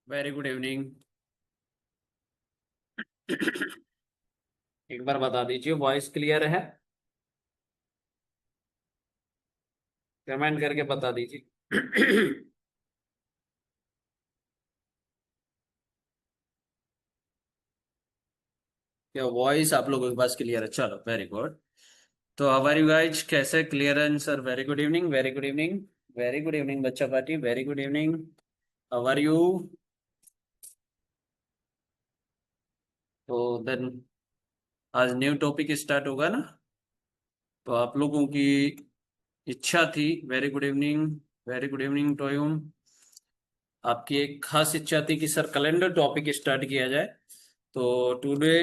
Very good evening. एक बार बता दीजिए, वॉइस क्लियर है? कमेंट करके बता दीजिए। क्या वॉइस आप लोगों के पास क्लियर है? चलो, वेरी गुड। तो हमारी गाइज कैसे? क्लियर है sir? Very good evening, very good evening. Very good evening बच्चा party, very good evening. How are you? तो देन आज न्यू टॉपिक स्टार्ट होगा ना? तो आप लोगों की इच्छा थी। Very good evening, very good evening to you. आपकी एक खास इच्छा थी कि सर कैलेंडर टॉपिक स्टार्ट किया जाए। तो today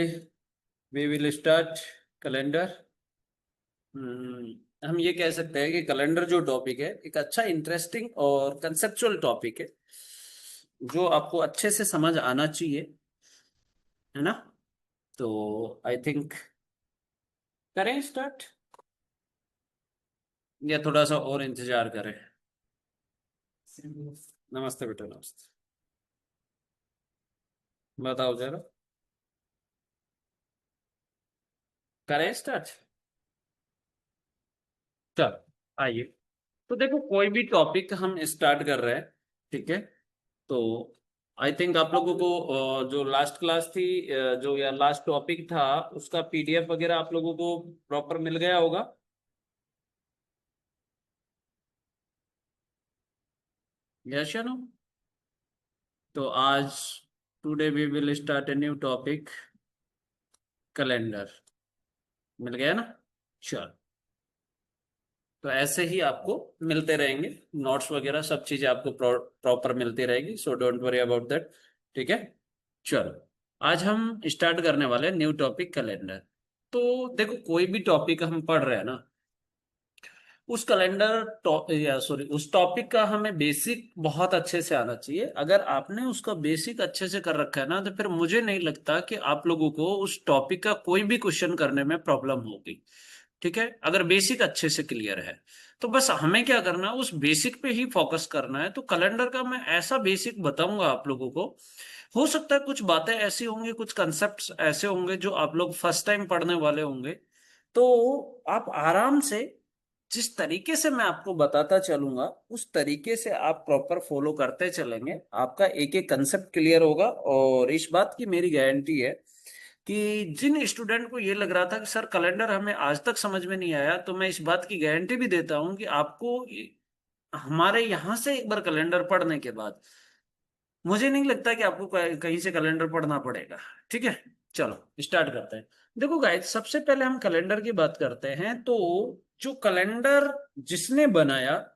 we will start calendar. हम ये कह सकते हैं कि कैलेंडर जो टॉपिक है एक अच्छा इंटरेस्टिंग और कंसेप्चुअल टॉपिक है जो आपको अच्छे से समझ आना चाहिए, है ना? तो आई थिंक करें स्टार्ट, या थोड़ा सा और इंतजार करें? नमस्ते बेटा, नमस्ते। बताओ जरा, करें स्टार्ट? चलो, आइए। तो देखो, कोई भी टॉपिक हम स्टार्ट कर रहे हैं, ठीक है? तो आई थिंक आप लोगों को जो लास्ट क्लास थी, जो या लास्ट टॉपिक था, उसका पीडीएफ वगैरह आप लोगों को प्रॉपर मिल गया होगा। यस या नो? तो आज today we will start a new topic, calendar. मिल गया ना? चलो। तो ऐसे ही आपको मिलते रहेंगे नोट्स वगैरह, सब चीजें आपको प्रॉपर मिलती रहेगी, so don't worry about that. ठीक है? चलो, आज हम स्टार्ट करने वाले हैं न्यू टॉपिक, कैलेंडर। तो देखो, कोई भी टॉपिक हम पढ़ रहे हैं ना, उस कैलेंडर या सॉरी उस टॉपिक का हमें बेसिक बहुत अच्छे से आना चाहिए। अगर आपने उसका बेसिक अच्छे से कर रखा है ना, तो फिर मुझे नहीं लगता कि आप लोगों को उस टॉपिक का कोई भी क्वेश्चन करने में प्रॉब्लम होगी। ठीक है? अगर बेसिक अच्छे से क्लियर है तो बस हमें क्या करना है, उस बेसिक पे ही फोकस करना है। तो कैलेंडर का मैं ऐसा बेसिक बताऊंगा आप लोगों को। हो सकता है कुछ बातें ऐसी होंगी, कुछ कंसेप्ट्स ऐसे होंगे जो आप लोग फर्स्ट टाइम पढ़ने वाले होंगे। तो आप आराम से, जिस तरीके से मैं आपको बताता चलूंगा उस तरीके से आप प्रॉपर फॉलो करते चलेंगे, आपका एक एक कंसेप्ट क्लियर होगा। और इस बात की मेरी गारंटी है कि जिन स्टूडेंट को ये लग रहा था कि सर कैलेंडर हमें आज तक समझ में नहीं आया, तो मैं इस बात की गारंटी भी देता हूं कि आपको हमारे यहाँ से एक बार कैलेंडर पढ़ने के बाद मुझे नहीं लगता कि आपको कहीं से कैलेंडर पढ़ना पड़ेगा। ठीक है? चलो स्टार्ट करते हैं। देखो गाइस, सबसे पहले हम कैलेंडर की बात करते हैं। तो जो कैलेंडर जिसने बनाया,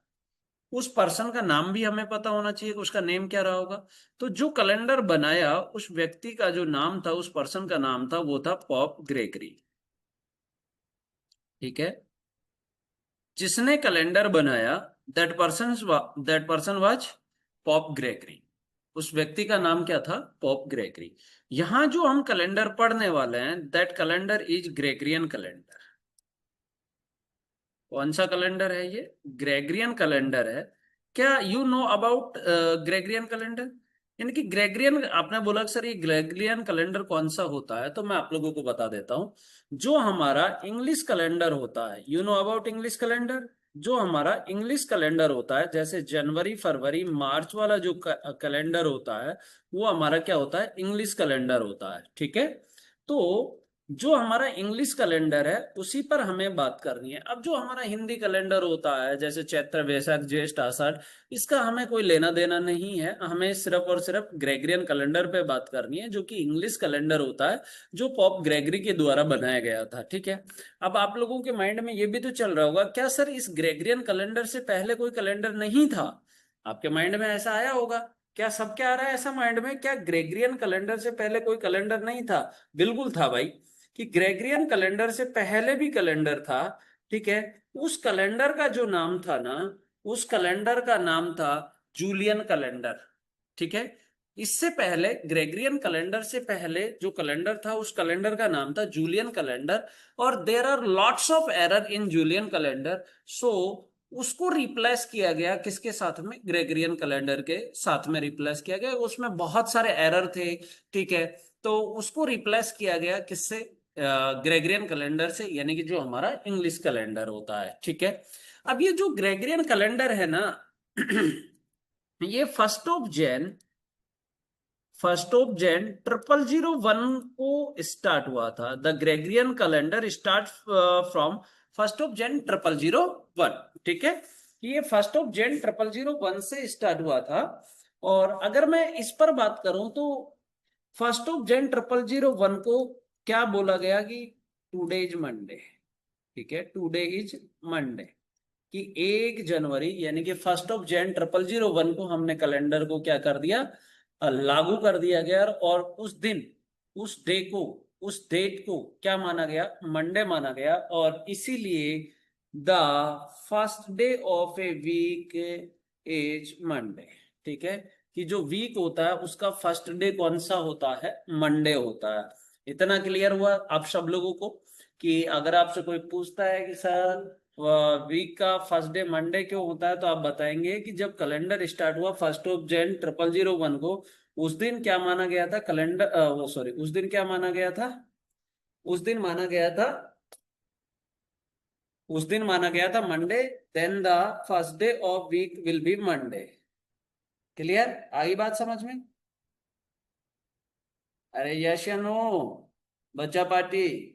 उस पर्सन का नाम भी हमें पता होना चाहिए कि उसका नेम क्या रहा होगा। तो जो कैलेंडर बनाया, उस व्यक्ति का जो नाम था, उस पर्सन का नाम था, वो था पॉप ग्रेगरी। ठीक है? जिसने कैलेंडर बनाया, that person was pop Gregory. उस व्यक्ति का नाम क्या था? Pop Gregory. यहां जो हम कैलेंडर पढ़ने वाले हैं, that calendar is Gregorian calendar. कौन सा कैलेंडर है ये? ग्रेगरियन कैलेंडर है। क्या you know about Gregorian calendar? यानी कि ग्रेगरियन, आपने बोला कि सर ये ग्रेगरियन कैलेंडर कौन सा होता है, तो मैं आप लोगों को बता देता हूँ। जो हमारा इंग्लिश कैलेंडर होता है, you know about English calendar. जो हमारा इंग्लिश कैलेंडर होता है, जैसे जनवरी फरवरी मार्च वाला जो कैलेंडर होता है, वो हमारा क्या होता है? इंग्लिश कैलेंडर होता है। ठीक है? तो जो हमारा इंग्लिश कैलेंडर है उसी पर हमें बात करनी है। अब जो हमारा हिंदी कैलेंडर होता है, जैसे चैत्र वैशाख ज्येष्ठ आषाढ़, इसका हमें कोई लेना देना नहीं है। हमें सिर्फ और सिर्फ ग्रेगरियन कैलेंडर पे बात करनी है, जो कि इंग्लिश कैलेंडर होता है, जो पॉप ग्रेगरी के द्वारा बनाया गया था। ठीक है? अब आप लोगों के माइंड में ये भी तो चल रहा होगा, क्या सर इस ग्रेगरियन कैलेंडर से पहले कोई कैलेंडर नहीं था? आपके माइंड में ऐसा आया होगा। क्या सबके आ रहा है ऐसा माइंड में, क्या ग्रेगरियन कैलेंडर से पहले कोई कैलेंडर नहीं था? बिल्कुल था भाई। कि ग्रेगरियन कैलेंडर से पहले भी कैलेंडर था। ठीक है? उस कैलेंडर का जो नाम था ना, उस कैलेंडर का नाम था जूलियन कैलेंडर। ठीक है? इससे पहले, ग्रेगरियन कैलेंडर से पहले जो कैलेंडर था, उस कैलेंडर का नाम था जूलियन कैलेंडर। और there are lots of error in Julian calendar. So उसको रिप्लेस किया गया किसके साथ में, ग्रेगरियन कैलेंडर के साथ में रिप्लेस किया गया। उसमें बहुत सारे एरर थे, ठीक है, तो उसको रिप्लेस किया गया किससे, ग्रेगरियन कैलेंडर से, यानी कि जो हमारा इंग्लिश कैलेंडर होता है, ठीक है। अब ये जो ग्रेगरियन कैलेंडर है ना ये फर्स्ट ऑफ जैन 0001 को स्टार्ट हुआ था। The Gregorian calendar start from 1 Jan 0001, ठीक है। ये 1 Jan 0001 से स्टार्ट हुआ था। और अगर मैं इस पर बात करूं तो 1 Jan 0001 को क्या बोला गया कि टुडे इज मंडे, ठीक है, टुडे इज मंडे, कि 1 जनवरी यानी कि 1 Jan 0001 को हमने कैलेंडर को क्या कर दिया, लागू कर दिया गया। और उस दिन, उस डे को, उस डेट को क्या माना गया, मंडे माना गया। और इसीलिए the first day of a week is Monday, ठीक है, कि जो वीक होता है उसका फर्स्ट डे कौन सा होता है, मंडे होता है। इतना क्लियर हुआ आप सब लोगों को कि अगर आपसे कोई पूछता है कि सर वीक का फर्स्ट डे मंडे क्यों होता है, तो आप बताएंगे कि जब कैलेंडर स्टार्ट हुआ 1 Jan 0001 को, उस दिन क्या माना गया था, कैलेंडर वो सॉरी उस दिन क्या माना गया था, उस दिन माना गया था, उस दिन माना गया था Monday. Then the first day of week will be Monday. Clear, आई बात समझ में? अरे यस या नो, बच्चा पार्टी?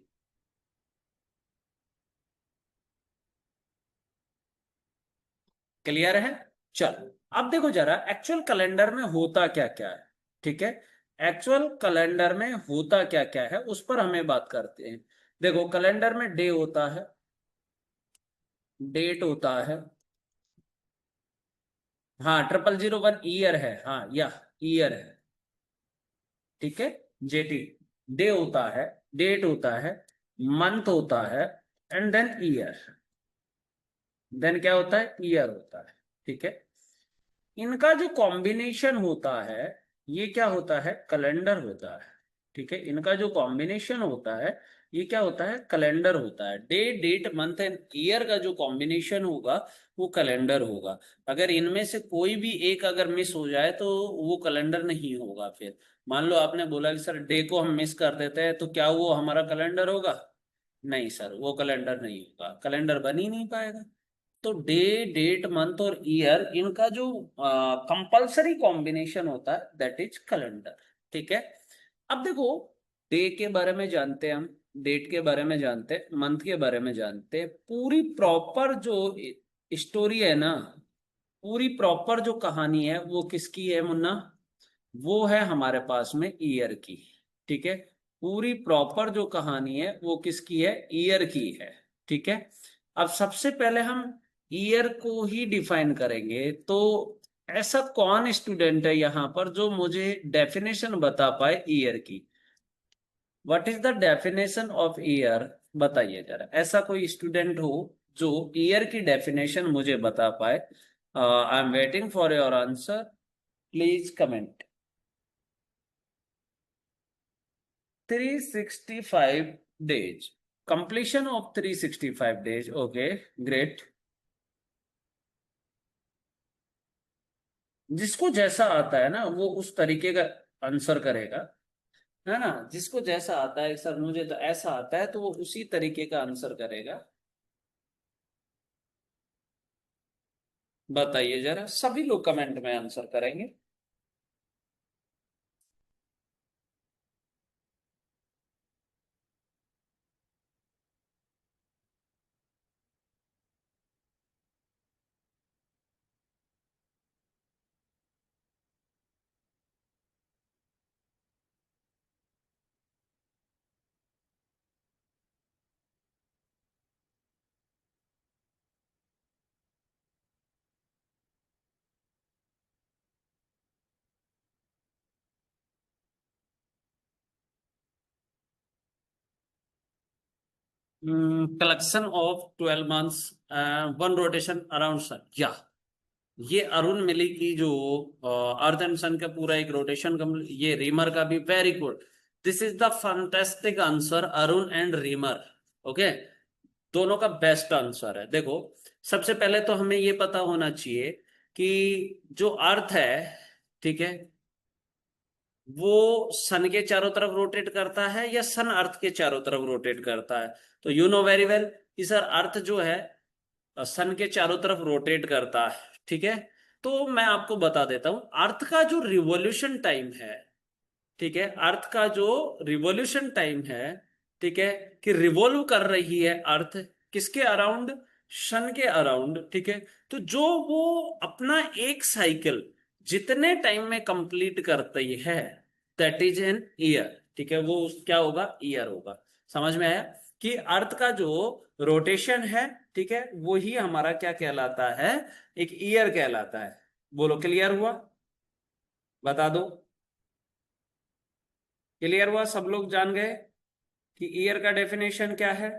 क्लियर है? चलो अब देखो जरा एक्चुअल कैलेंडर में होता क्या क्या है, ठीक है। एक्चुअल कैलेंडर में होता क्या क्या है उस पर हमें बात करते हैं। देखो कैलेंडर में डे होता है, डेट होता है, हाँ 0001 ईयर है, हाँ या ईयर है, ठीक है, जेटी। डे होता है, डेट होता है, मंथ होता है, एंड देन ईयर। देन क्या होता है, ईयर होता है, ठीक है। इनका जो कॉम्बिनेशन होता है ये क्या होता है, कैलेंडर होता है, ठीक है। इनका जो कॉम्बिनेशन होता है ये क्या होता है, कैलेंडर होता है। Day, date, month and year का जो कॉम्बिनेशन होगा वो कैलेंडर होगा। अगर इनमें से कोई भी एक अगर मिस हो जाए तो वो कैलेंडर नहीं होगा। फिर मान लो आपने बोला कि सर डे को हम मिस कर देते हैं, तो क्या वो हमारा कैलेंडर होगा? नहीं सर, वो कैलेंडर नहीं होगा, कैलेंडर बन ही नहीं पाएगा। तो डे, डेट, मंथ और ईयर इनका जो कंपल्सरी कॉम्बिनेशन होता है दैट इज कैलेंडर, ठीक है। अब देखो डे के बारे में जानते हैं हम, डेट के बारे में जानते हैं, मंथ के बारे में जानते हैं, पूरी प्रॉपर जो स्टोरी है ना, पूरी प्रॉपर जो कहानी है वो किसकी है मुन्ना, वो है हमारे पास में ईयर की, ठीक है। पूरी प्रॉपर जो कहानी है वो किसकी है, ईयर की है, ठीक है। अब सबसे पहले हम ईयर को ही डिफाइन करेंगे। तो ऐसा कौन स्टूडेंट है यहाँ पर जो मुझे डेफिनेशन बता पाए ईयर की? What is the definition of year? बताइए जरा, ऐसा कोई स्टूडेंट हो जो ईयर की डेफिनेशन मुझे बता पाए। I am waiting for your answer, please comment. 365 days, completion of 365 days, okay, great। जिसको जैसा आता है ना वो उस तरीके का आंसर करेगा, है ना। जिसको जैसा आता है, सर मुझे तो ऐसा आता है, तो वो उसी तरीके का आंसर करेगा। बताइए जरा, सभी लोग कमेंट में आंसर करेंगे। Collection of 12 months, one rotation around sun, या ये अरुण मिली की जो अर्थ एंड सन का पूरा एक रोटेशन, ये रीमर का भी, very good. This is the fantastic answer, Arun and reamer, okay. दोनों का बेस्ट आंसर है। देखो, सबसे पहले तो हमें ये पता होना चाहिए कि जो अर्थ है, ठीक है, वो सन के चारों तरफ रोटेट करता है या सन अर्थ के चारों तरफ रोटेट करता है। तो यू नो वेरी वेल कि सर अर्थ जो है सन के चारों तरफ रोटेट करता है, ठीक है। तो मैं आपको बता देता हूं अर्थ का जो रिवॉल्यूशन टाइम है, ठीक है, अर्थ का जो रिवॉल्यूशन टाइम है, ठीक है, कि रिवॉल्व कर रही है अर्थ किसके अराउंड, सन के अराउंड, ठीक है। तो जो वो अपना एक साइकिल जितने टाइम में कंप्लीट करती है, दैट इज एन ईयर, ठीक है, वो क्या होगा, ईयर होगा। समझ में आया कि अर्थ का जो रोटेशन है, ठीक है, वो ही हमारा क्या कहलाता है, एक ईयर कहलाता है। बोलो, क्लियर हुआ? बता दो, क्लियर हुआ? सब लोग जान गए कि ईयर का डेफिनेशन क्या है?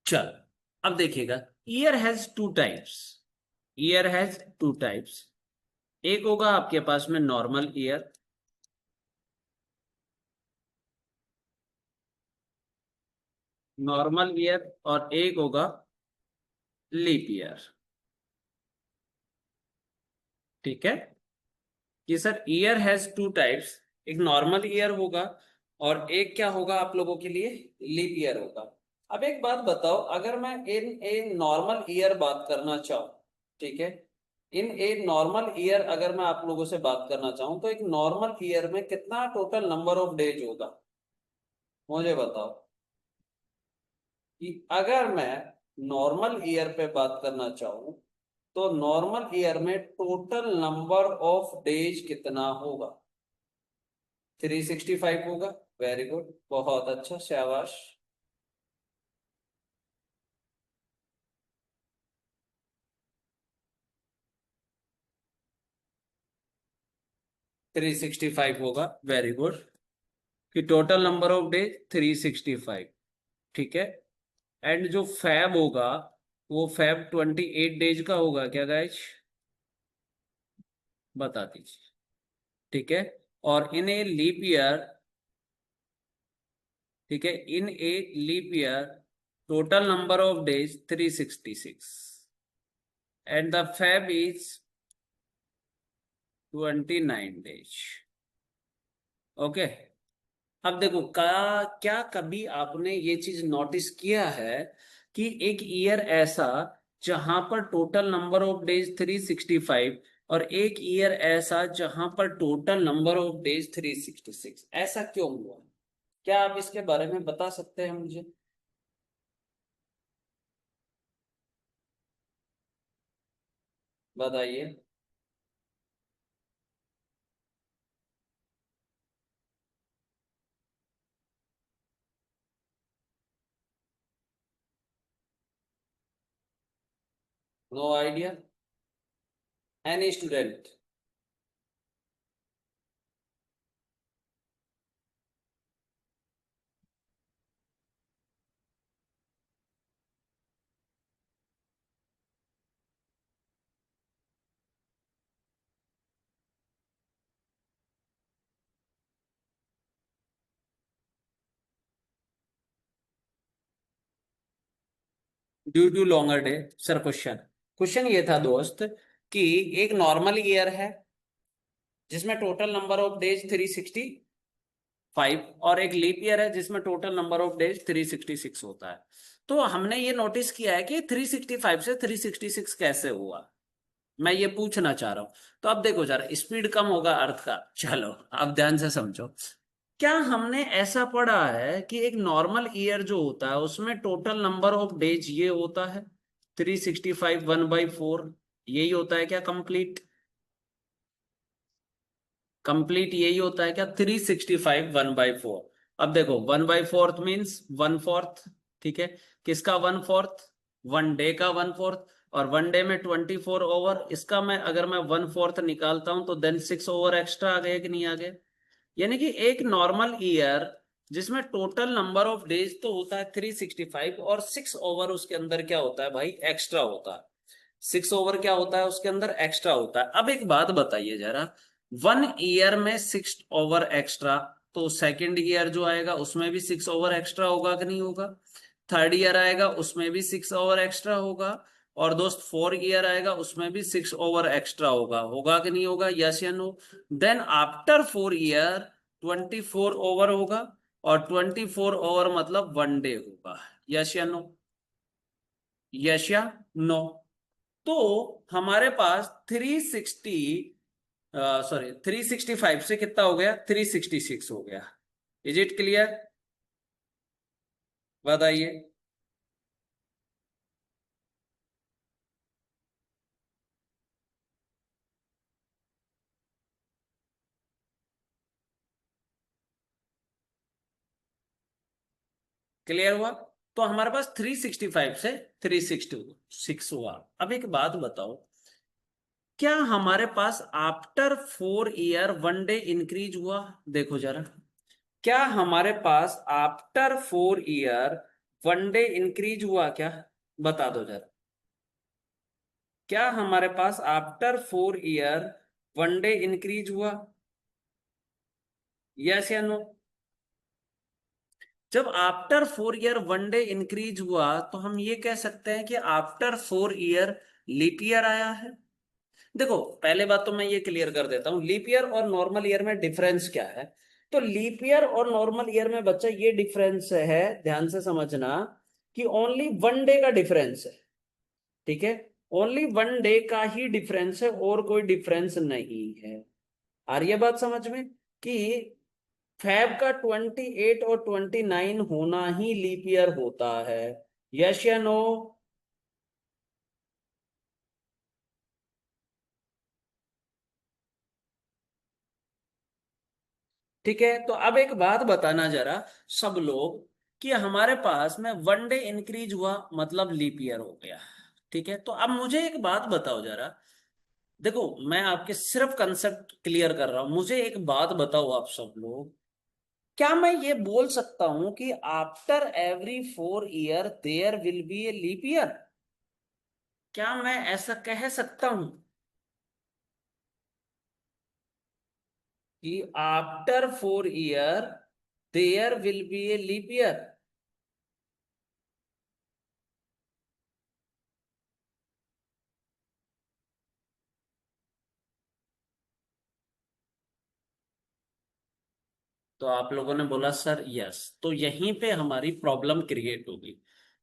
चल, अब देखिएगा, year has two types. Year has two types. एक होगा आपके पास में नॉर्मल ईयर, नॉर्मल ईयर, और एक होगा लीप ईयर, ठीक है। कि sir year has two types, एक नॉर्मल ईयर होगा और एक क्या होगा आप लोगों के लिए, लीप ईयर होगा। अब एक बात बताओ, अगर मैं इन ए नॉर्मल ईयर बात करना चाहूँ, ठीक है, इन ए नॉर्मल ईयर अगर मैं आप लोगों से बात करना चाहूँ तो एक नॉर्मल ईयर में कितना टोटल नंबर ऑफ डेज होगा, मुझे बताओ। कि अगर मैं नॉर्मल ईयर पे बात करना चाहूँ तो नॉर्मल ईयर में टोटल नंबर ऑफ डेज कितना होगा? 365 होगा। वेरी गुड, बहुत अच्छा, शाबाश। 365 होगा, वेरी गुड। कि टोटल नंबर ऑफ डेज 365, ठीक है। एंड जो फैब होगा वो फैब 28 डेज का होगा क्या गाइज? बता दीजिए, ठीक है। और इन ए लीप ईयर, ठीक है, in a leap year total number of days 366 and the Feb is 29 days. Okay. अब देखो क्या कभी आपने ये चीज नोटिस किया है कि एक ईयर ऐसा जहां पर टोटल नंबर ऑफ डेज 365 और एक ईयर ऐसा जहां पर टोटल नंबर ऑफ डेज 366, ऐसा क्यों हुआ? क्या आप इसके बारे में बता सकते हैं मुझे? बताइए। No idea, any student? Due to longer day. Sir question question ये था दोस्त कि एक नॉर्मल ईयर है जिसमें टोटल नंबर ऑफ डेज 365 और एक लीप ईयर है जिसमें टोटल नंबर ऑफ डेज 366 होता है। तो हमने ये नोटिस किया है कि 365 से 366 कैसे हुआ, मैं ये पूछना चाह रहा हूं। तो अब देखो जरा, स्पीड कम होगा अर्थ का, चलो अब ध्यान से समझो। क्या हमने ऐसा पढ़ा है कि एक नॉर्मल ईयर जो होता है उसमें टोटल नंबर ऑफ डेज ये होता है 365 1/4, यही होता है क्या कंप्लीट? कंप्लीट यही होता है क्या 365 1/4? अब देखो 1/4 मीन्स 1/4, ठीक है, किसका 1/4? 1 डे का 1/4, और 1 डे में 24 ओवर, इसका मैं अगर मैं 1/4 निकालता हूं तो देन 6 ओवर एक्स्ट्रा आ गया कि नहीं आ गया? यानी कि एक नॉर्मल ईयर जिसमें टोटल नंबर ऑफ डेज तो होता है 365, और 6 ओवर उसके अंदर क्या होता है भाई? एक्स्ट्रा होता है। 6 ओवर क्या होता है उसके अंदर? एक्स्ट्रा होता है। अब एक बात बताइए जरा, 1 ईयर में 6 ओवर एक्स्ट्रा, तो सेकेंड ईयर जो आएगा उसमें भी 6 ओवर एक्स्ट्रा होगा कि नहीं होगा? थर्ड ईयर आएगा उसमें भी 6 ओवर एक्स्ट्रा होगा, और दोस्त 4 ईयर आएगा उसमें भी 6 ओवर एक्स्ट्रा होगा कि नहीं होगा? यस या no? Then after 4 year 24 over होगा, और 24 ओवर मतलब 1 डे होगा। यस या नो? यस या नो? तो हमारे पास 360, सॉरी 365 से कितना हो गया? 366 हो गया। Is it clear? बताइए। क्लियर हुआ? तो हमारे पास 365 से 366 हुआ। अब एक बात बताओ, क्या हमारे पास आफ्टर 4 ईयर 1 डे इंक्रीज हुआ? देखो जरा, क्या हमारे पास आफ्टर 4 ईयर 1 डे इंक्रीज हुआ क्या? बता दो जरा, क्या हमारे पास आफ्टर 4 ईयर 1 डे इंक्रीज हुआ? यस या नो? जब आफ्टर 4 ईयर 1 डे इंक्रीज हुआ तो हम ये कह सकते हैं कि आफ्टर 4 ईयर लीप ईयर आया है। देखो, पहले बात तो मैं ये क्लियर कर देता हूं, लीप ईयर और नॉर्मल ईयर में डिफरेंस क्या है। तो लीप ईयर और नॉर्मल ईयर में बच्चा ये डिफरेंस है, ध्यान से समझना, कि ओनली 1 डे का डिफरेंस है। ठीक है, ओनली 1 डे का ही डिफरेंस है, और कोई डिफरेंस नहीं है। आ रही है बात समझ में? कि फैब का 28 और 29 होना ही लीप ईयर होता है। यस या नो? ठीक है, तो अब एक बात बताना जरा सब लोग, कि हमारे पास में 1 डे इंक्रीज हुआ मतलब लीप ईयर हो गया। ठीक है, तो अब मुझे एक बात बताओ जरा, देखो मैं आपके सिर्फ कंसेप्ट क्लियर कर रहा हूं, मुझे एक बात बताओ आप सब लोग, क्या मैं ये बोल सकता हूं कि after every 4 year there will be a leap year? क्या मैं ऐसा कह सकता हूं कि after 4 year there will be a leap year? तो आप लोगों ने बोला सर यस, तो यहीं पे हमारी प्रॉब्लम क्रिएट होगी।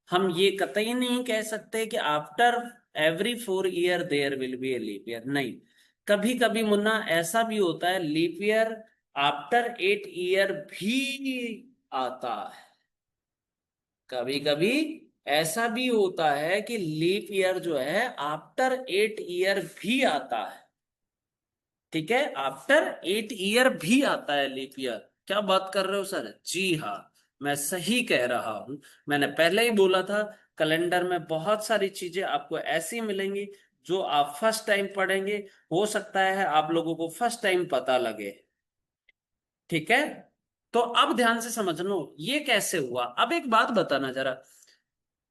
हम ये कतई नहीं कह सकते कि after every 4 year there will be a leap year, नहीं। कभी कभी मुन्ना ऐसा भी होता है, लीप ईयर आफ्टर 8 ईयर भी आता है। कभी कभी ऐसा भी होता है कि लीप ईयर जो है आफ्टर 8 ईयर भी आता है। ठीक है, आफ्टर 8 ईयर भी आता है लीप ईयर। क्या बात कर रहे हो सर? जी हाँ, मैं सही कह रहा हूं। मैंने पहले ही बोला था, कैलेंडर में बहुत सारी चीजें आपको ऐसी मिलेंगी जो आप फर्स्ट टाइम पढ़ेंगे, हो सकता है आप लोगों को फर्स्ट टाइम पता लगे। ठीक है, तो अब ध्यान से समझ लो ये कैसे हुआ। अब एक बात बताना जरा,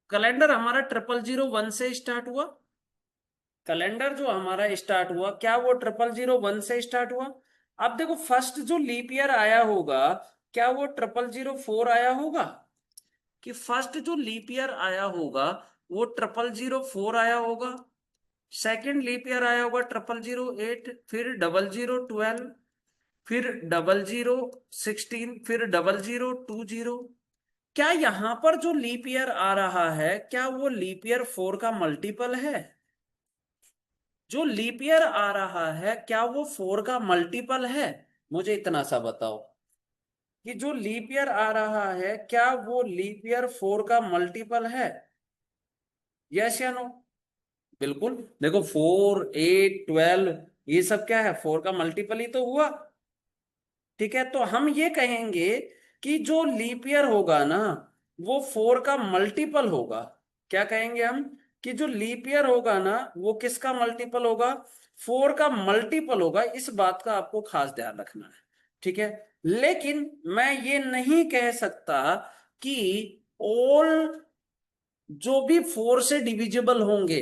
कैलेंडर हमारा 000 से स्टार्ट हुआ। कैलेंडर जो हमारा स्टार्ट हुआ, क्या वो 000 से स्टार्ट हुआ? अब देखो, फर्स्ट जो लीप ईयर आया होगा, क्या वो 000 आया होगा? कि फर्स्ट जो लीप ईयर आया होगा वो 000 आया होगा। सेकंड लीप ईयर आया होगा 000 8, फिर 00 12, फिर 00 16, फिर 00 20। क्या यहां पर जो लीप ईयर आ रहा है, क्या वो लीप ईयर 4 का मल्टीपल है? जो लीप ईयर आ रहा है क्या वो 4 का मल्टीपल है? मुझे इतना सा बताओ, कि जो लीप ईयर आ रहा है क्या वो लीप ईयर 4 का मल्टीपल है? यस या नो? बिल्कुल। देखो, 4 8 12, ये सब क्या है? 4 का मल्टीपल ही तो हुआ। ठीक है, तो हम ये कहेंगे कि जो लीप ईयर होगा ना, वो 4 का मल्टीपल होगा। क्या कहेंगे हम कि जो लीप ईयर होगा ना वो किसका मल्टीपल होगा, 4 का मल्टीपल होगा। इस बात का आपको खास ध्यान रखना है, ठीक है। लेकिन मैं ये नहीं कह सकता कि ऑल जो भी 4 से डिविजिबल होंगे,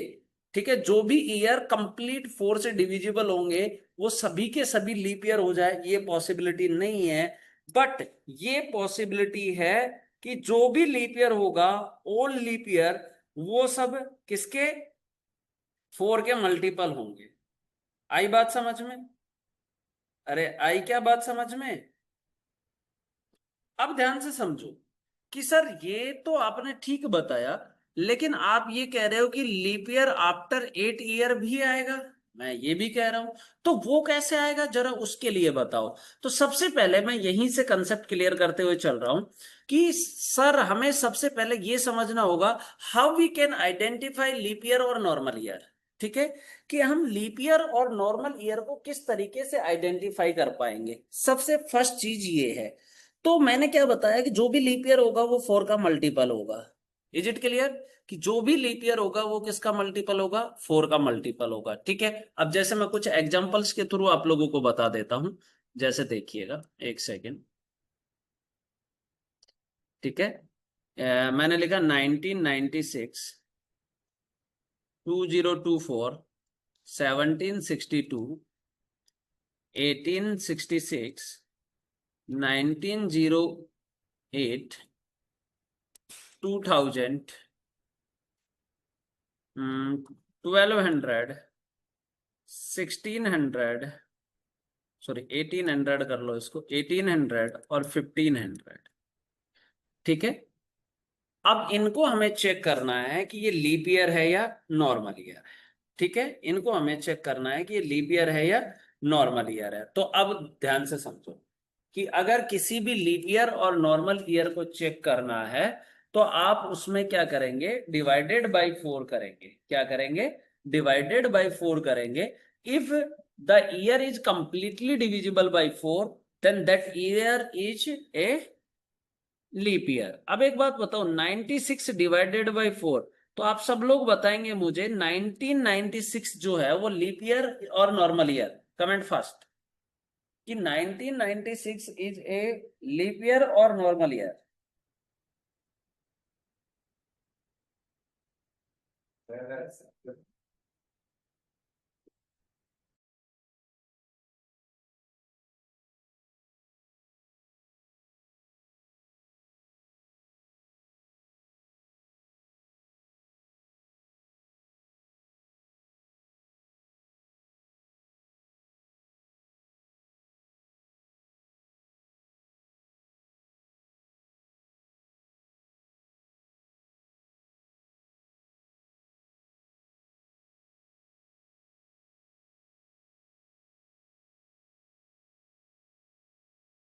ठीक है, जो भी ईयर कंप्लीट 4 से डिविजिबल होंगे वो सभी के सभी लीप ईयर हो जाए, ये पॉसिबिलिटी नहीं है। बट ये पॉसिबिलिटी है कि जो भी लीप ईयर होगा, ऑल लीप ईयर, वो सब किसके, 4 के मल्टीपल होंगे। आई बात समझ में? अरे आई क्या बात समझ में? अब ध्यान से समझो कि सर ये तो आपने ठीक बताया, लेकिन आप ये कह रहे हो कि लीप ईयर आफ्टर 8 ईयर भी आएगा, मैं ये भी कह रहा हूं। तो वो कैसे आएगा, जरा उसके लिए बताओ। तो सबसे पहले मैं यहीं से कंसेप्ट क्लियर करते हुए चल रहा हूं कि सर हमें सबसे पहले ये समझना होगा how we can identify leap year और नॉर्मल ईयर। ठीक है, कि हम लीप ईयर और नॉर्मल ईयर को किस तरीके से आइडेंटिफाई कर पाएंगे। सबसे फर्स्ट चीज ये है, तो मैंने क्या बताया कि जो भी लीप ईयर होगा वो 4 का मल्टीपल होगा। इज इट क्लियर कि जो भी लीप ईयर होगा वो किसका मल्टीपल होगा, 4 का मल्टीपल होगा। ठीक है, अब जैसे मैं कुछ एग्जांपल्स के थ्रू आप लोगों को बता देता हूं। जैसे देखिएगा, एक सेकेंड। ठीक है, मैंने लिखा 1996, 2024, 1762, 1866, 1908, 2000, 1200, 1600, सॉरी 1800 कर लो इसको, 1800 और 1500। ठीक है, अब इनको हमें चेक करना है कि ये लीप ईयर है या नॉर्मल ईयर है। ठीक है, इनको हमें चेक करना है कि ये लीप ईयर है या नॉर्मल ईयर है। तो अब ध्यान से समझो कि अगर किसी भी लीप ईयर और नॉर्मल ईयर को चेक करना है तो आप उसमें क्या करेंगे, डिवाइडेड बाई 4 करेंगे। क्या करेंगे, डिवाइडेड बाई 4 करेंगे। If the year is completely divisible by 4 then that year is a leap year. अब एक बात बताओ, 96 डिवाइडेड बाई 4, तो आप सब लोग बताएंगे मुझे 1996 जो है वो लीप ईयर और नॉर्मल ईयर। कमेंट फास्ट कि 1996 इज ए लीप ईयर और नॉर्मल ईयर।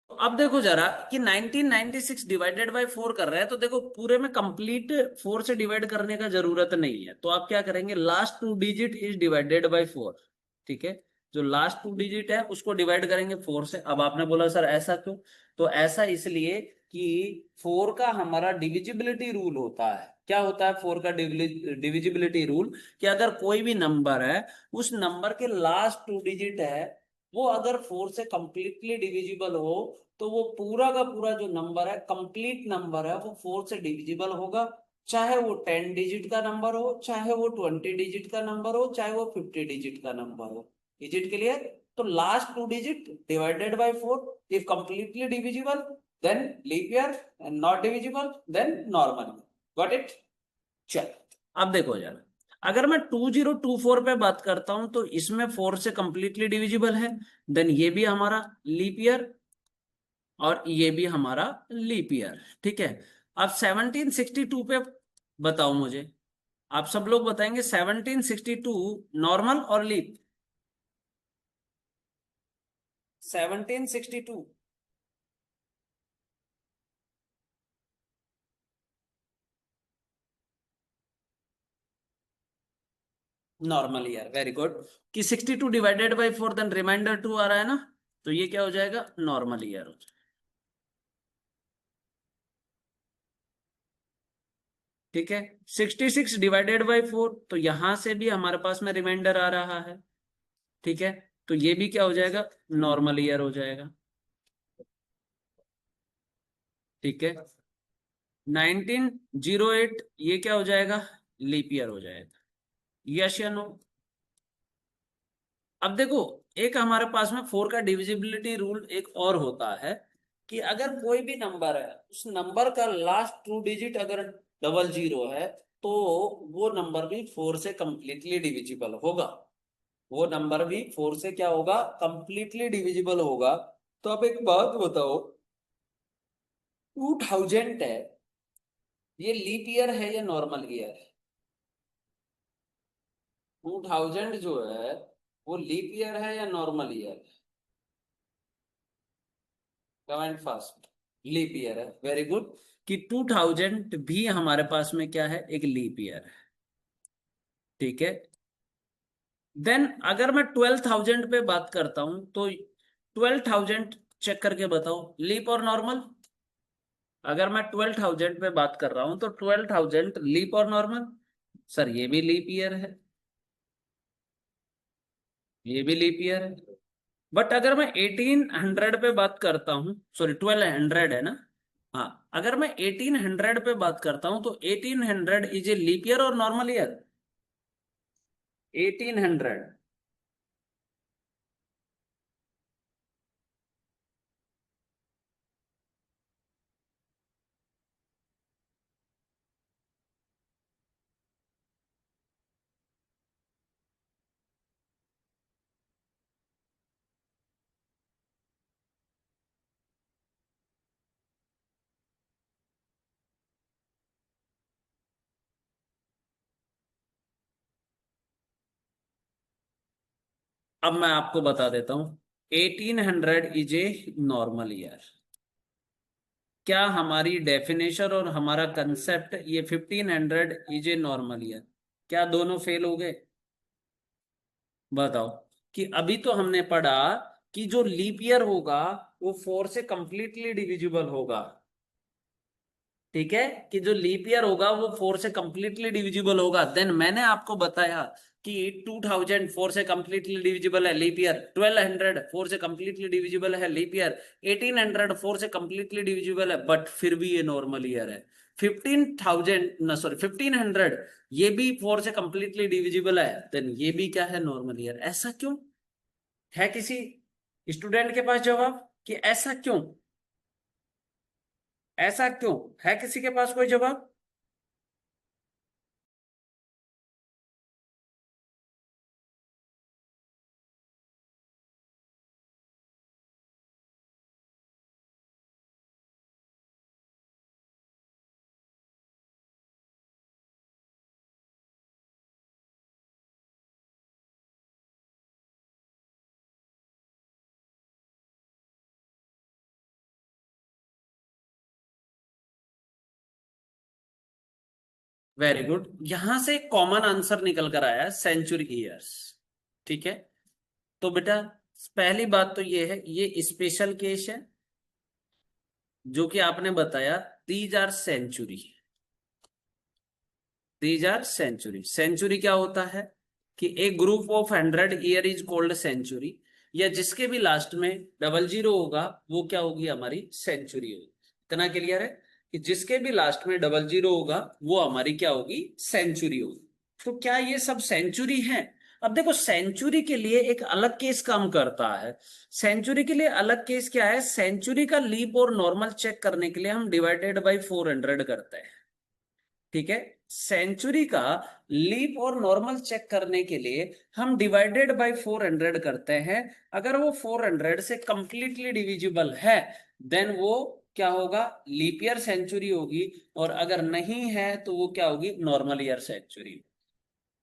तो अब देखो जरा कि 1996 डिवाइडेड बाय 4 कर रहे हैं, तो देखो पूरे में कंप्लीट 4 से डिवाइड करने का जरूरत नहीं है। तो आप क्या करेंगे, last 2 digit is divided by 4। ठीक है, जो लास्ट 2 डिजिट है उसको डिवाइड करेंगे 4 से। अब आपने बोला सर ऐसा क्यों, तो ऐसा इसलिए कि 4 का हमारा डिविजिबिलिटी रूल होता है। क्या होता है 4 का डिविजिबिलिटी रूल, कि अगर कोई भी नंबर है, उस नंबर के लास्ट 2 डिजिट है, वो अगर 4 से कंप्लीटली डिविजिबल हो तो वो पूरा का पूरा जो नंबर है, कंप्लीट नंबर है, वो 4 से डिविजिबल होगा। चाहे वो 10 डिजिट का नंबर हो, चाहे वो 20 डिजिट का नंबर हो, चाहे वो 50 डिजिट का नंबर हो। Is it clear? तो last 2 digit divided by 4, if completely divisible then leap year, and not divisible then normal. Got it? चल, अब देखो जरा, अगर मैं 2024 पे बात करता हूं तो इसमें 4 से कंप्लीटली डिविजिबल है, देन ये भी हमारा लीप ईयर और ये भी हमारा लीप ईयर। ठीक है, अब 1762 पे बताओ मुझे, आप सब लोग बताएंगे 1762 नॉर्मल और leap. 1762 normal year, very good. कि 62 डिवाइडेड बाई 4 देन रिमाइंडर 2 आ रहा है ना, तो ये क्या हो जाएगा, नॉर्मल ईयर हो जाएगा। ठीक है, 66 डिवाइडेड बाई 4, तो यहां से भी हमारे पास में रिमाइंडर आ रहा है। ठीक है, तो ये भी क्या हो जाएगा, नॉर्मल ईयर हो जाएगा। ठीक है, 1908 ये क्या हो जाएगा, लीप ईयर हो जाएगा। यस या नो? अब देखो, एक हमारे पास में 4 का डिविजिबिलिटी रूल एक और होता है कि अगर कोई भी नंबर है, उस नंबर का लास्ट 2 डिजिट अगर 00 है, तो वो नंबर भी 4 से कंप्लीटली डिविजिबल होगा। वो नंबर भी 4 से क्या होगा, कंप्लीटली डिविजिबल होगा। तो अब एक बात बताओ, 2000 है, ये लीप ईयर है या नॉर्मल ईयर है? 2000 जो है वो लीप ईयर है या normal year? Comment fast. Leap year है, वेरी गुड। कि 2000 भी हमारे पास में क्या है, एक लीप ईयर है। ठीक है, देन अगर मैं 12,000 पे बात करता हूं तो 12,000 चेक करके बताओ, लीप और नॉर्मल? अगर मैं 12,000 पे बात कर रहा हूं तो 12,000 लीप और नॉर्मल? सर ये भी लीप ईयर है, ये भी लीप ईयर है। बट अगर मैं 1800 पे बात करता हूँ, सॉरी 1200 है ना, हाँ, अगर मैं 1800 पे बात करता हूँ तो 1800 इज ए लीप ईयर और नॉर्मल ईयर? 1800। अब मैं आपको बता देता हूँ, 1800 इज ए नॉर्मल ईयर। क्या हमारी डेफिनेशन और हमारा कंसेप्ट ये 1500 इज ए नॉर्मल ईयर, क्या दोनों फेल हो गए? बताओ। कि अभी तो हमने पढ़ा कि जो लीप ईयर होगा वो 4 से कंप्लीटली डिविजिबल होगा। ठीक है, कि जो लीप ईयर होगा वो 4 से कंप्लीटली डिविजिबल होगा। देन मैंने आपको बताया कि 2000 4 से कंप्लीटली डिविजिबल है, लीप ईयर। 1200 4 से कंप्लीटली डिविजिबल है, लीप ईयर। 1800 4 से कंप्लीटली डिविजिबल है, बट फिर भी ये नॉर्मल ईयर है। 15,000 ना, सॉरी 1500 ये भी 4 से कंप्लीटली डिविजिबल है, देन ये भी क्या है, नॉर्मल ईयर। ऐसा क्यों? है किसी स्टूडेंट के पास जवाब कि ऐसा क्यों? ऐसा क्यों? है किसी के पास कोई जवाब? वेरी गुड, यहां से कॉमन आंसर निकल कर आया, सेंचुरी ईयर्स। ठीक है, तो बेटा पहली बात तो ये है, ये स्पेशल केस है जो कि आपने बताया, these are century. These are century. Century क्या होता है कि एक group of 100 year is called century, या जिसके भी लास्ट में 00 होगा वो क्या होगी, हमारी सेंचुरी होगी। इतना क्लियर है कि जिसके भी लास्ट में 00 होगा वो हमारी क्या होगी, सेंचुरी होगी। तो क्या ये सब सेंचुरी है? अब देखो, सेंचुरी के लिए एक अलग केस काम करता है। सेंचुरी के लिए अलग केस क्या है, सेंचुरी का लीप और नॉर्मल चेक करने के लिए हम डिवाइडेड बाई 400 करते हैं। ठीक है, सेंचुरी का लीप और नॉर्मल चेक करने के लिए हम डिवाइडेड बाय 400 करते हैं। अगर वो 400 से कंप्लीटली डिविजिबल है, देन वो क्या होगा, लीप ईयर सेंचुरी होगी। और अगर नहीं है तो वो क्या होगी, नॉर्मल ईयर सेंचुरी।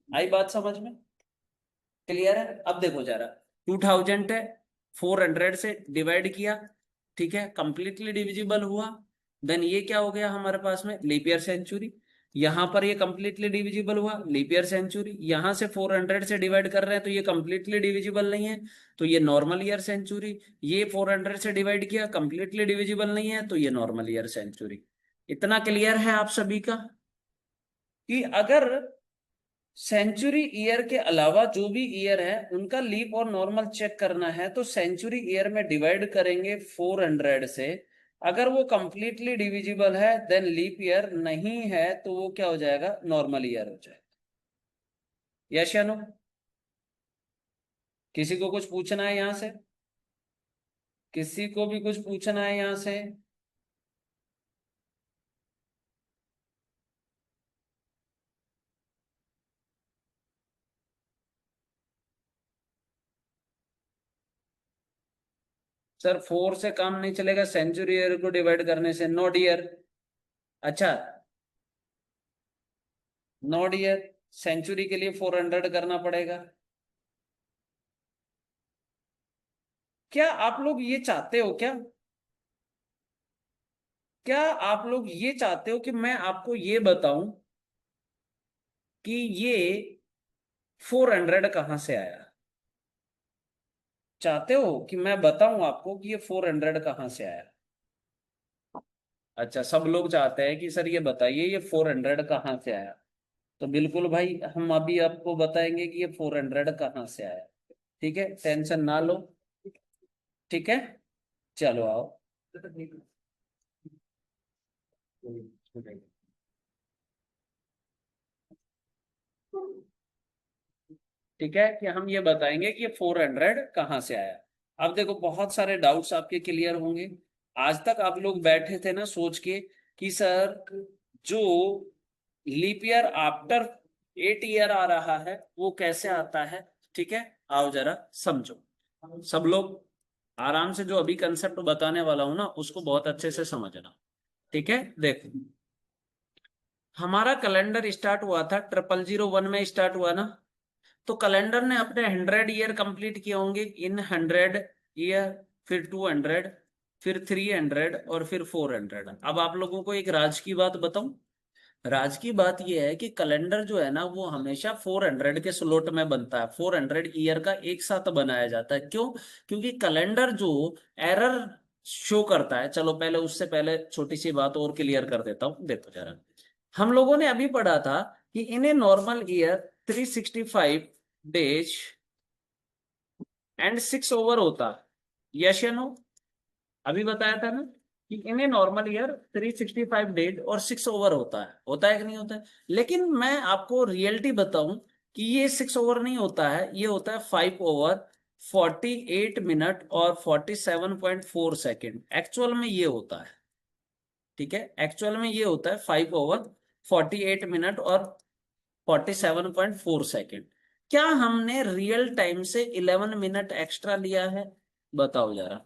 आई बात समझ में? क्लियर है? अब देखो जरा, 2000 है, 400 से डिवाइड किया, ठीक है, कंप्लीटली डिविजिबल हुआ। देन ये क्या हो गया हमारे पास में, लीप ईयर सेंचुरी। यहां पर ये कंप्लीटली डिविजिबल हुआ, लीप ईयर सेंचुरी। यहां से 400 से डिवाइड कर रहे हैं तो ये कंप्लीटली डिविजिबल नहीं है, तो ये नॉर्मल ईयर सेंचुरी। ये 400 से डिवाइड किया, कंप्लीटली डिविजिबल नहीं है, तो ये नॉर्मल ईयर सेंचुरी। इतना क्लियर है आप सभी का? कि अगर सेंचुरी ईयर के अलावा जो भी ईयर है उनका लीप और नॉर्मल चेक करना है, तो सेंचुरी ईयर में डिवाइड करेंगे 400 से। अगर वो कंप्लीटली डिविजिबल है देन लीप ईयर, नहीं है तो वो क्या हो जाएगा, नॉर्मल ईयर हो जाएगा। यस या नो? किसी को कुछ पूछना है यहां से? किसी को भी कुछ पूछना है यहां से? सर 4 से काम नहीं चलेगा सेंचुरी ईयर को डिवाइड करने से, नॉट ईयर। अच्छा, नॉट ईयर, सेंचुरी के लिए 400 करना पड़ेगा। क्या आप लोग ये चाहते हो क्या? क्या आप लोग ये चाहते हो कि मैं आपको ये बताऊं कि ये 400 कहां से आया? चाहते हो कि मैं बताऊं आपको कि ये 400 कहां से आया? अच्छा, सब लोग चाहते हैं कि सर ये बताइए ये 400 कहां से आया। तो बिल्कुल भाई, हम अभी आपको बताएंगे कि ये 400 कहां से आया। ठीक है, टेंशन ना लो। ठीक है, चलो आओ। ठीक है, कि हम ये बताएंगे कि ये 400 कहाँ से आया। अब देखो, बहुत सारे डाउट्स आपके क्लियर होंगे। आज तक आप लोग बैठे थे ना सोच के कि सर जो लीप ईयर आफ्टर 8 ईयर आ रहा है वो कैसे आता है। ठीक है, आओ जरा समझो सब लोग। आराम से जो अभी कंसेप्ट बताने वाला हूं ना उसको बहुत अच्छे से समझना। ठीक है, देखो, हमारा कैलेंडर स्टार्ट हुआ था 0001 में स्टार्ट हुआ ना। तो कैलेंडर ने अपने 100 ईयर कंप्लीट किए होंगे इन 100 ईयर, फिर 200, फिर 300 और फिर 400। अब आप लोगों को एक राज की बात बताऊं। राज की बात यह है कि कैलेंडर जो है ना वो हमेशा 400 के स्लोट में बनता है। 400 ईयर का एक साथ बनाया जाता है। क्यों? क्योंकि कैलेंडर जो एरर शो करता है, चलो पहले उससे पहले छोटी सी बात और क्लियर कर देता हूं, देखो जरा। हम लोगों ने अभी पढ़ा था कि in a normal year 365 days and 6 over होता है। यस या नो? अभी बताया था ना कि in a normal year 365 days और 6 ओवर होता है कि नहीं होता है? लेकिन मैं आपको रियलिटी बताऊं कि ये 6 ओवर नहीं होता है, ये होता है 5 ओवर 48 मिनट और 47.4 सेकेंड। एक्चुअल में ये होता है। ठीक है, एक्चुअल में ये होता है 5 ओवर 48 मिनट और 47.4 सेकेंड। क्या हमने रियल टाइम से 11 मिनट एक्स्ट्रा लिया है? बताओ जरा,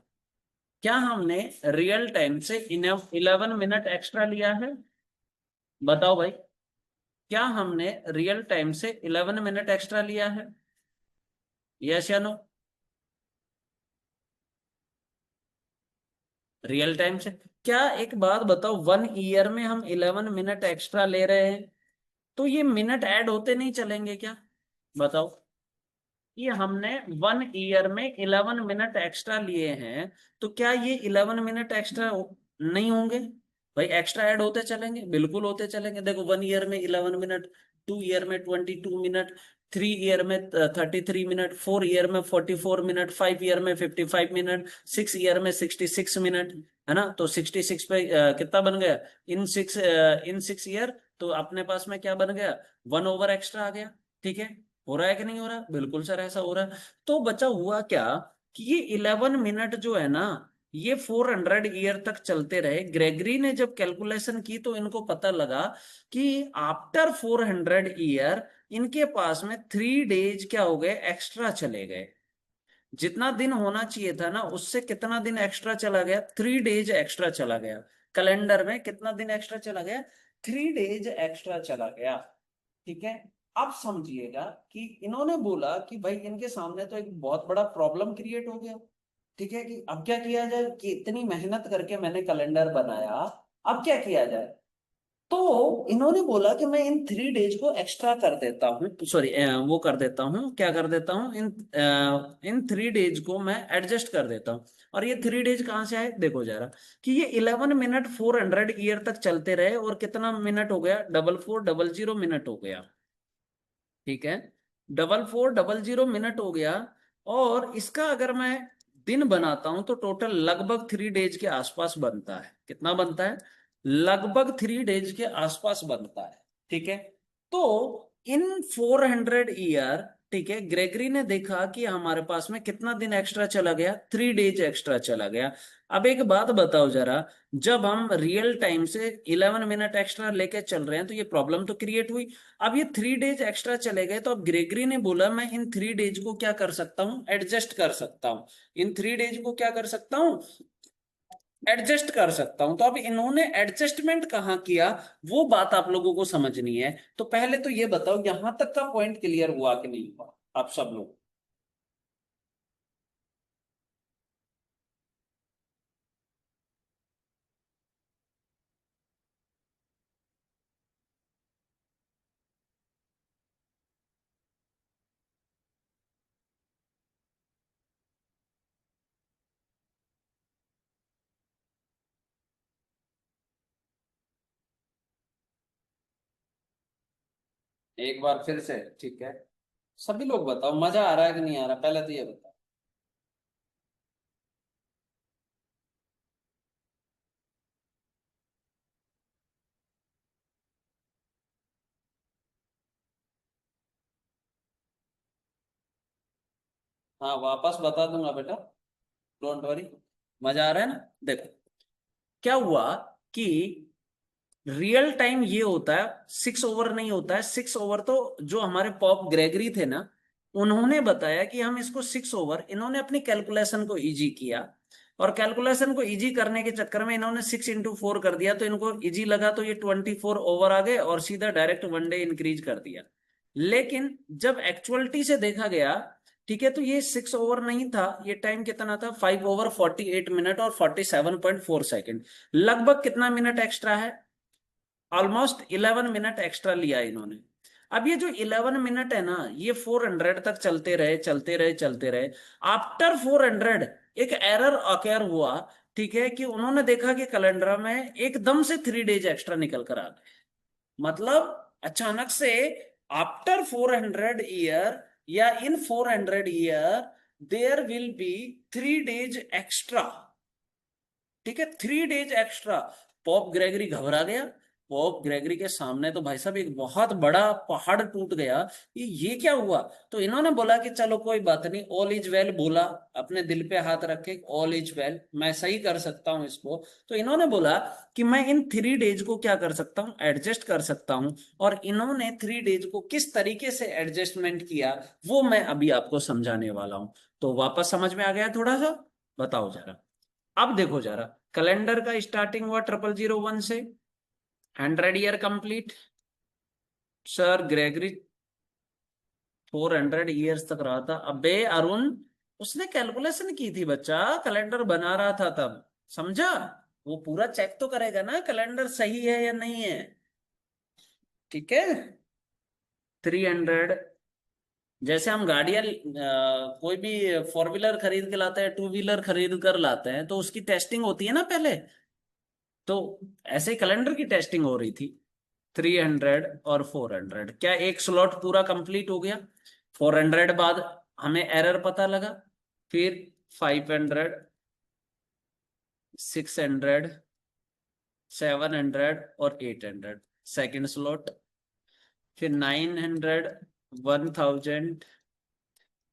क्या हमने रियल टाइम से 11 मिनट एक्स्ट्रा लिया है? बताओ भाई, क्या हमने रियल टाइम से 11 मिनट एक्स्ट्रा लिया है? यस या नो? रियल टाइम से। क्या एक बात बताओ, 1 ईयर में हम 11 मिनट एक्स्ट्रा ले रहे हैं तो ये मिनट ऐड होते नहीं चलेंगे क्या? बताओ, ये हमने 1 ईयर में 11 मिनट एक्स्ट्रा लिए हैं तो क्या ये 11 मिनट एक्स्ट्रा नहीं होंगे? भाई एक्स्ट्रा ऐड होते चलेंगे, बिल्कुल होते चलेंगे। देखो, 1 ईयर में 11 मिनट, 2 ईयर में 22 मिनट, 3 ईयर में 33 मिनट, 4 ईयर में 44 मिनट, 5 ईयर में 55 मिनट, 6 ईयर में 66 मिनट। है ना? तो 66 पे कितना बन गया? इन 6 ईयर तो अपने पास में क्या बन गया? 1 ओवर एक्स्ट्रा आ गया। ठीक है, हो रहा है कि नहीं हो रहा? बिल्कुल सर ऐसा हो रहा है। तो बचा हुआ क्या कि ये 11 मिनट जो है ना ये 400 ईयर तक चलते रहे। ग्रेगरी ने जब कैलकुलेशन की तो इनको पता लगा कि आफ्टर 400 ईयर इनके पास में 3 डेज क्या हो गए, एक्स्ट्रा चले गए। जितना दिन होना चाहिए था ना उससे कितना दिन एक्स्ट्रा चला गया? 3 डेज एक्स्ट्रा चला गया। कैलेंडर में कितना दिन एक्स्ट्रा चला गया? 3 डेज एक्स्ट्रा चला गया। ठीक है, अब समझिएगा कि इन्होंने बोला कि भाई इनके सामने तो एक बहुत बड़ा प्रॉब्लम क्रिएट हो गया। ठीक है, कि अब क्या किया जाए, कि इतनी मेहनत करके मैंने कैलेंडर बनाया, अब क्या किया जाए? तो इन्होंने बोला कि मैं इन 3 डेज को एक्स्ट्रा कर देता हूँ, सॉरी वो कर देता हूँ, क्या कर देता हूँ, इन 3 डेज को मैं एडजस्ट कर देता हूँ। और ये 3 डेज कहाँ से आए, देखो जरा, कि ये 11 मिनट 400 ईयर तक चलते रहे, और कितना मिनट हो गया, 4400 मिनट हो गया। ठीक है, 4400 मिनट हो गया। और इसका अगर मैं दिन बनाता हूं तो टोटल लगभग 3 डेज के आसपास बनता है। कितना बनता है, लगभग 3 डेज के आसपास बनता है। ठीक है, तो इन 400 ईयर, ठीक है, ग्रेगरी ने देखा कि हमारे पास में कितना दिन एक्स्ट्रा चला गया, 3 डेज एक्स्ट्रा चला गया। अब एक बात बताओ जरा, जब हम रियल टाइम से 11 मिनट एक्स्ट्रा लेके चल रहे हैं तो ये प्रॉब्लम तो क्रिएट हुई। अब ये 3 डेज एक्स्ट्रा चले गए, तो अब ग्रेगरी ने बोला मैं इन 3 डेज को क्या कर सकता हूँ, एडजस्ट कर सकता हूँ। इन 3 डेज को क्या कर सकता हूँ, एडजस्ट कर सकता हूं। तो अब इन्होंने एडजस्टमेंट कहाँ किया, वो बात आप लोगों को समझनी है। तो पहले तो ये बताओ यहां तक का पॉइंट क्लियर हुआ कि नहीं हुआ, आप सब लोग। एक बार फिर से, ठीक है, सभी लोग बताओ मजा आ रहा है कि नहीं आ रहा, पहले तो ये बताओ। हाँ वापस बता दूंगा बेटा, डोंट वरी। मजा आ रहा है ना, देखो क्या हुआ कि रियल टाइम ये होता है, 6 ओवर नहीं होता है। 6 ओवर तो जो हमारे पॉप ग्रेगरी थे ना, उन्होंने बताया कि हम इसको 6 ओवर, इन्होंने अपनी कैलकुलेशन को इजी किया, और कैलकुलेशन को इजी करने के चक्कर में इन्होंने 6 इंटू 4 कर दिया, तो इनको इजी लगा, तो ये 24 ओवर आ गए और सीधा डायरेक्ट 1 डे इंक्रीज कर दिया। लेकिन जब एक्चुअलिटी से देखा गया, ठीक है, तो ये 6 ओवर नहीं था, ये टाइम कितना था, 5 ओवर 48 मिनट और 47.4 सेकेंड। लगभग कितना मिनट एक्स्ट्रा है, ऑलमोस्ट 11 मिनट एक्स्ट्रा लिया इन्होंने। अब ये जो 11 मिनट है ना, ये 400 तक चलते रहे चलते रहे चलते रहे। आफ्टर 400 एक एरर अकेयर हुआ, ठीक है, कि उन्होंने देखा कि कैलेंडर में एकदम से 3 डेज एक्स्ट्रा निकल कर आ गए। मतलब अचानक से आफ्टर 400 ईयर, या in 400 year, there will be 3 days extra. ठीक है, 3 डेज एक्स्ट्रा। पॉप ग्रेगरी घबरा गया। पॉप ग्रेगरी के सामने तो भाई साहब एक बहुत बड़ा पहाड़ टूट गया, ये क्या हुआ। तो इन्होंने बोला कि चलो कोई बात नहीं, ऑल इज वेल बोला, अपने दिल पे हाथ रख के, ऑल इज वेल, मैं सही कर सकता हूँ इसको। तो इन्होंने बोला कि मैं इन 3 डेज को क्या कर सकता हूँ, एडजस्ट कर सकता हूँ। और इन्होंने 3 डेज को किस तरीके से एडजस्टमेंट किया, वो मैं अभी आपको समझाने वाला हूँ। तो वापस समझ में आ गया थोड़ा सा, बताओ जरा। अब देखो जरा, कैलेंडर का स्टार्टिंग हुआ 0001 से, 100 year complete. Sir Gregory 400 years तक रहा था, अबे अरुण, उसने कैलकुलेशन की थी बच्चा, कैलेंडर बना रहा था तब, समझा। वो पूरा चेक तो करेगा ना कैलेंडर सही है या नहीं है। ठीक है, 300, जैसे हम गाड़ियां कोई भी फोर व्हीलर खरीद के लाते हैं, टू व्हीलर खरीद कर लाते हैं, तो उसकी टेस्टिंग होती है ना पहले। तो ऐसे ही कैलेंडर की टेस्टिंग हो रही थी। 300 और 400, क्या एक स्लॉट पूरा कंप्लीट हो गया। 400 बाद हमें एरर पता लगा, फिर 500, 600, 700 और 800 सेकेंड स्लॉट, फिर 900, 1000,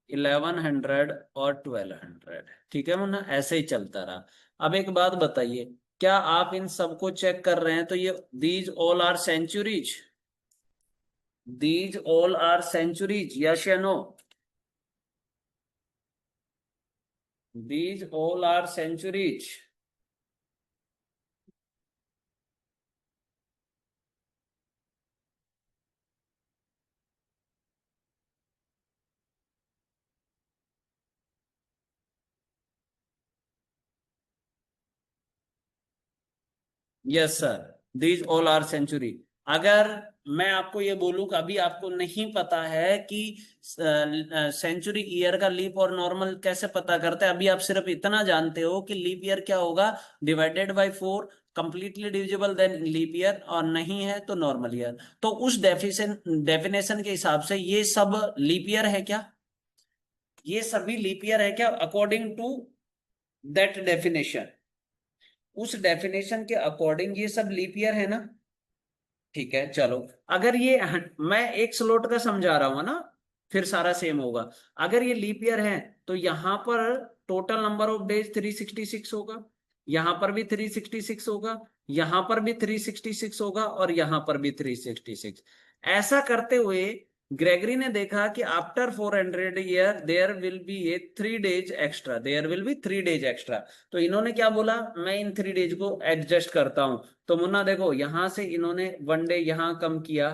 1100 और 1200। ठीक है मुन्ना, ऐसे ही चलता रहा। अब एक बात बताइए, क्या आप इन सबको चेक कर रहे हैं, तो ये these all are centuries, these all are centuries, yes या no, these all are centuries। Yes sir. These all are century. अगर मैं आपको ये बोलूं कि अभी आपको नहीं पता है कि सेंचुरी ईयर का लीप और नॉर्मल कैसे पता करते हैं, अभी आप सिर्फ इतना जानते हो कि लीप ईयर क्या होगा, divided by 4, completely divisible then leap year, और नहीं है तो नॉर्मल ईयर। तो उस डेफिनेशन के हिसाब से ये सब लीप ईयर है क्या? ये सभी लीप ईयर है क्या अकॉर्डिंग टू दैट डेफिनेशन? उस डेफिनेशन के अकॉर्डिंग ये सब लीप ईयर है ना? ठीक है, चलो। अगर ये मैं एक स्लॉट का समझा रहा हूं ना, फिर सारा सेम होगा। अगर ये लीप ईयर है तो यहां पर टोटल नंबर ऑफ डेज 366 होगा, यहां पर भी 366 होगा, यहां पर भी 366 होगा, और यहां पर भी 366। ऐसा करते हुए ग्रेगरी ने देखा कि after 400 year there will be a 3 days extra, there will be 3 days extra. तो इन्होंने क्या बोला, मैं इन 3 डेज को एडजस्ट करता हूं। तो मुन्ना देखो, यहां से इन्होंने 1 डे यहां कम किया,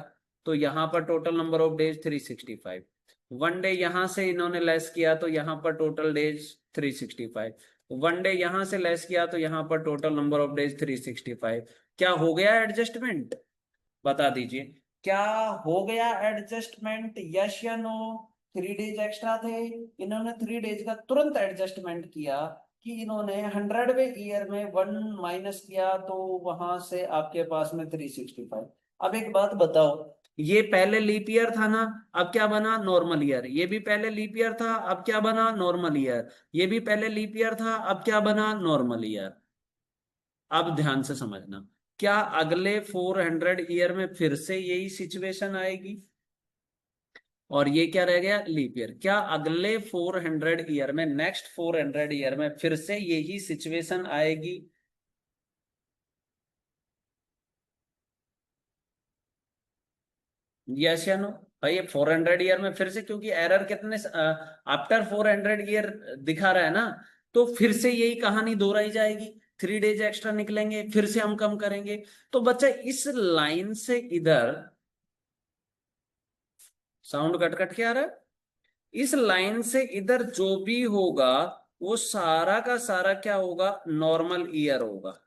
तो यहां पर total number of days 365। 1 day यहां से इन्होंने लेस किया, तो यहां पर टोटल डेज 365। 1 डे यहां से लेस किया, तो यहां पर टोटल नंबर ऑफ डेज 365। क्या हो गया एडजस्टमेंट? बता दीजिए, क्या हो गया एडजस्टमेंट, यस या नो? 3 डेज एक्स्ट्रा थे, इन्होंने 3 डेज का तुरंत एडजस्टमेंट किया कि इन्होंने 100वें ईयर में 1 माइनस किया, तो वहां से आपके पास में 365। अब एक बात बताओ, ये पहले लीप ईयर था ना, अब क्या बना, नॉर्मल ईयर। ये भी पहले लीप ईयर था, अब क्या बना, नॉर्मल ईयर। ये भी पहले लीप ईयर था, अब क्या बना, नॉर्मल ईयर। अब ध्यान से समझना, क्या अगले 400 ईयर में फिर से यही सिचुएशन आएगी? और ये क्या रह गया, लीप ईयर। क्या अगले 400 ईयर में, नेक्स्ट 400 ईयर में फिर से यही सिचुएशन आएगी? यस या नो? भाई ये 400 ईयर में फिर से, क्योंकि एरर कितने आफ्टर 400 ईयर दिखा रहा है ना, तो फिर से यही कहानी दोहराई जाएगी। 3 डेज एक्स्ट्रा निकलेंगे, फिर से हम कम करेंगे। तो बच्चा इस लाइन से इधर, साउंड कट कट के आ रहा है, इस लाइन से इधर जो भी होगा वो सारा का सारा क्या होगा, नॉर्मल ईयर होगा।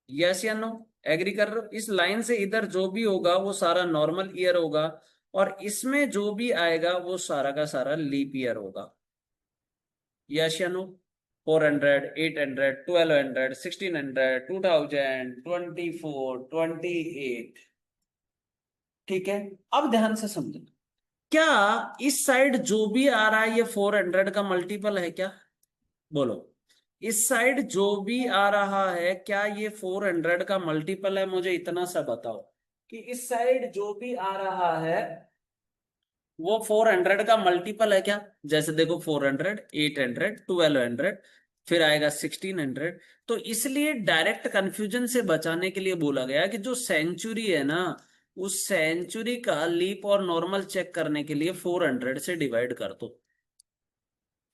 यस या नो? एग्री कर रहे हो? इस लाइन से इधर जो भी होगा वो सारा नॉर्मल ईयर होगा, और इसमें जो भी आएगा वो सारा का सारा लीप ईयर होगा। यस या नो? 400, 800, 1200, 1600, 2000, 24, 28। ठीक है, अब ध्यान से समझो, क्या इस साइड जो भी आ रहा है ये 400 का मल्टीपल है क्या? बोलो, इस साइड जो भी आ रहा है क्या ये 400 का मल्टीपल है? मुझे इतना सा बताओ कि इस साइड जो भी आ रहा है वो 400 का मल्टीपल है क्या? जैसे देखो, 400, 800, 1200, फिर आएगा 1600। तो इसलिए डायरेक्ट कंफ्यूजन से बचाने के लिए बोला गया कि जो सेंचुरी है ना, उस सेंचुरी का लीप और नॉर्मल चेक करने के लिए 400 से डिवाइड कर दो।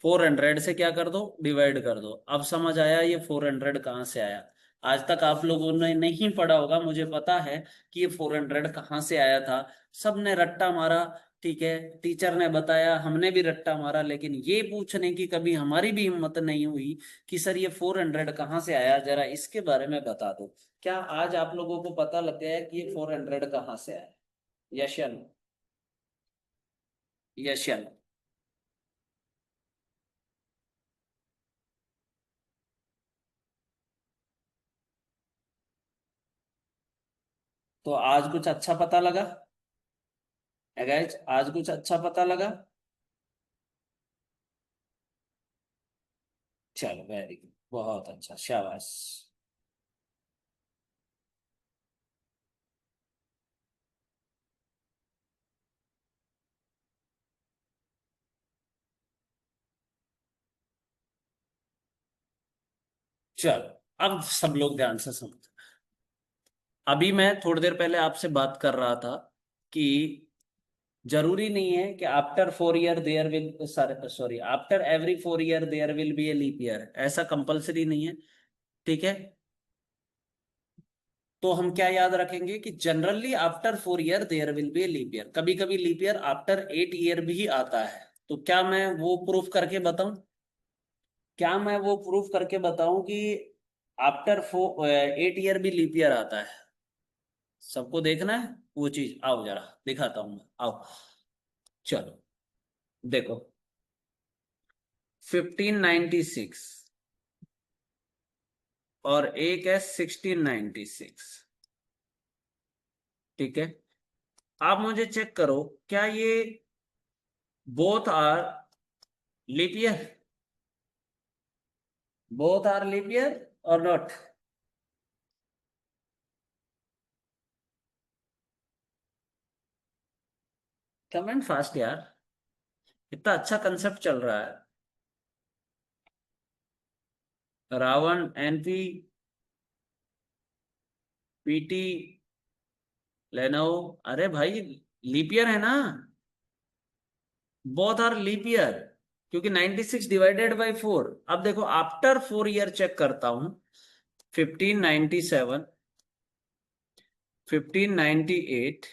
400 से क्या कर दो, डिवाइड कर दो। अब समझ आया ये 400 कहाँ से आया? आज तक आप लोगों ने नहीं पढ़ा होगा, मुझे पता है कि ये 400 कहाँ से आया था। सबने रट्टा मारा, ठीक है, टीचर ने बताया, हमने भी रट्टा मारा, लेकिन ये पूछने की कभी हमारी भी हिम्मत नहीं हुई कि सर ये 400 कहाँ से आया, जरा इसके बारे में बता दो। क्या आज आप लोगों को पता लग गया है कि ये 400 कहाँ से आया? यस या नो? यस या नो? तो आज कुछ अच्छा पता लगा? गाइस, आज कुछ अच्छा पता लगा? चलो, वेरी गुड, बहुत अच्छा, शाबाश। चलो, अब सब लोग ध्यान से समझ। अभी मैं थोड़ी देर पहले आपसे बात कर रहा था कि जरूरी नहीं है कि after 4 year there will, sorry, after every 4 year there will be a leap year, ऐसा कंपलसरी नहीं है। ठीक है, तो हम क्या याद रखेंगे कि generally after 4 year there will be a leap year. कभी कभी लीप ईयर आफ्टर 8 ईयर भी आता है। तो क्या मैं वो प्रूफ करके बताऊं? क्या मैं वो प्रूफ करके बताऊं कि आफ्टर 8 ईयर भी लीप ईयर आता है। सबको देखना है वो चीज, आओ जरा दिखाता हूं मैं, आओ। चलो देखो, 1596 और एक है 1696। ठीक है, आप मुझे चेक करो, क्या ये both are leap year? Both are leap year और नॉट? कमेंट फास्ट यार, इतना अच्छा कंसेप्ट चल रहा है। Ravan, NP, PT, Lenovo. अरे भाई, लीप ईयर है ना, बोथ आर लीप ईयर, क्योंकि 96 डिवाइडेड बाई 4। अब देखो आफ्टर 4 ईयर चेक करता हूं, 1597, 1598,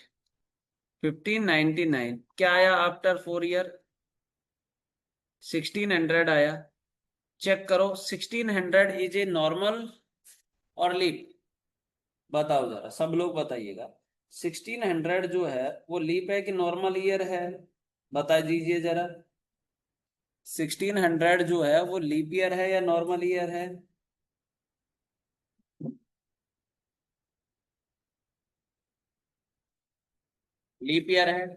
1599, क्या आया आफ्टर 4 ईयर? 1600 आया। चेक करो, 1600 इज ए नॉर्मल और लीप? बताओ जरा, सब लोग बताइएगा, 1600 जो है वो लीप है कि नॉर्मल ईयर है? बता दीजिए जरा, 1600 जो है वो लीप ईयर है या नॉर्मल ईयर है? लीप ईयर है।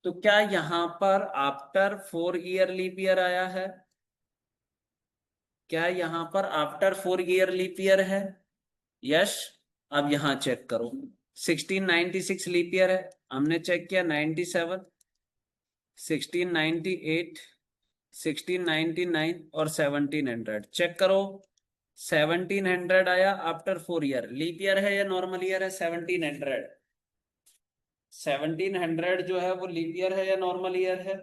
तो क्या यहां पर आफ्टर 4 ईयर लीप ईयर आया है? क्या यहां पर आफ्टर 4 ईयर लीप ईयर है? यस। अब यहां चेक करो, 1696 लीप ईयर है, हमने चेक किया 97, 1698, 1699 और 1700। चेक करो, 1700 आया आफ्टर 4 ईयर, लीप ईयर है या नॉर्मल ईयर है? 1700, 1700 जो है वो लीप ईयर है या नॉर्मल ईयर है?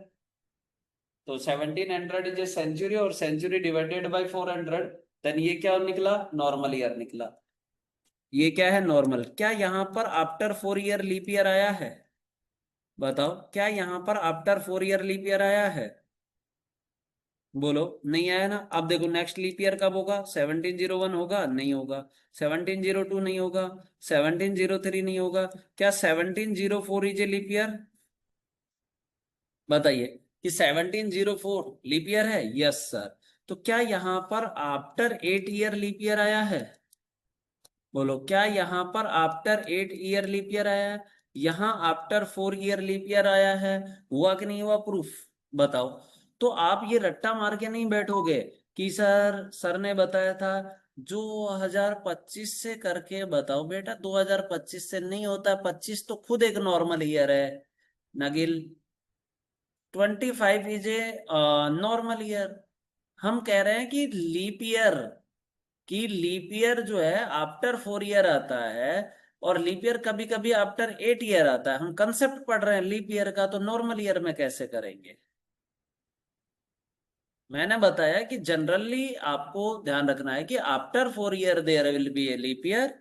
तो 1700 इज ए सेंचुरी, और सेंचुरी डिवाइडेड बाय 400, देन ये क्या निकला? नॉर्मल ईयर निकला। ये क्या है? नॉर्मल। क्या यहाँ पर आफ्टर 4 ईयर लीप ईयर आया है? बताओ, क्या यहाँ पर आफ्टर 4 ईयर लीप ईयर आया है? बोलो, नहीं आया ना। अब देखो नेक्स्ट लीप ईयर कब होगा? 1701 होगा? नहीं होगा। 1702 नहीं होगा। 1703 नहीं होगा। क्या 1704 इज ए लीप ईयर? बताइए कि 1704 लीप ईयर है? Yes sir. तो क्या यहां पर आफ्टर 8 ईयर लीप ईयर आया है? बोलो, क्या यहां पर आफ्टर 8 ईयर लीप ईयर आया है? यहां आफ्टर 4 ईयर लीप ईयर आया है? हुआ कि नहीं हुआ प्रूफ? बताओ। तो आप ये रट्टा मार के नहीं बैठोगे कि सर ने बताया था 2025 से करके। बताओ बेटा, 2025 से नहीं होता, 25 तो खुद एक नॉर्मल ईयर है। नगिल, 25 इज ए नॉर्मल ईयर। हम कह रहे हैं कि लीप ईयर जो है आफ्टर 4 ईयर आता है, और लीप ईयर कभी कभी आफ्टर 8 ईयर आता है। हम कंसेप्ट पढ़ रहे हैं लीप ईयर का, तो नॉर्मल ईयर में कैसे करेंगे? मैंने बताया कि जनरली आपको ध्यान रखना है कि after 4 year there will be a leap year.